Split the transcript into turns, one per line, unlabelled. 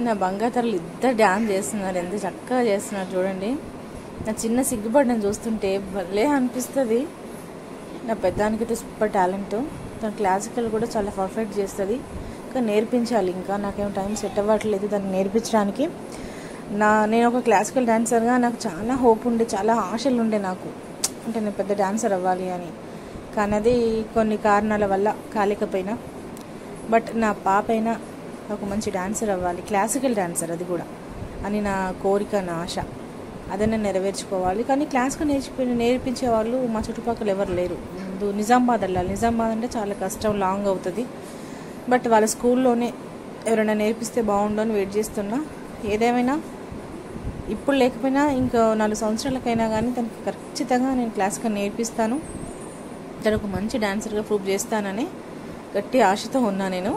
నా బంగాతరులు ఇద్దరు డ్యాన్స్ చేస్తున్నారు, ఎంత చక్కగా చేస్తున్నారు చూడండి. నా చిన్న సిగ్గుపడిన చూస్తుంటే భలే అనిపిస్తుంది. నా పెద్దానికైతే సూపర్ టాలెంట్, తను క్లాసికల్ కూడా చాలా పర్ఫెక్ట్ చేస్తుంది. ఇంకా నేర్పించాలి, ఇంకా నాకేం టైం సెట్ అవ్వట్లేదు దాన్ని నేర్పించడానికి. నేను ఒక క్లాసికల్ డాన్సర్గా నాకు చాలా హోప్ ఉండే, చాలా ఆశలు ఉండే నాకు, అంటే నేను పెద్ద డాన్సర్ అవ్వాలి అని. కానీ అది కొన్ని కారణాల వల్ల కాలేకపోయినా. బట్ నా పాప అయినా ఒక మంచి డాన్సర్ అవ్వాలి, క్లాసికల్ డాన్సర్ అది కూడా అని నా కోరిక, నా ఆశ. అదైనా నెరవేర్చుకోవాలి. కానీ క్లాస్గా నేర్పించే వాళ్ళు మా చుట్టుపక్కల ఎవరు లేరు. నిజామాబాద్ వెళ్ళాలి, నిజామాబాద్ అంటే చాలా కష్టం, లాంగ్ అవుతుంది. బట్ వాళ్ళ స్కూల్లోనే ఎవరైనా నేర్పిస్తే బాగుండు అని వెయిట్ చేస్తున్నా. ఏదేమైనా ఇప్పుడు లేకపోయినా ఇంకా 4 సంవత్సరాలకైనా కానీ తనకి ఖచ్చితంగా నేను క్లాస్గా నేర్పిస్తాను, తనకు మంచి డాన్సర్గా ప్రూవ్ చేస్తానని గట్టి ఆశతో ఉన్నా నేను.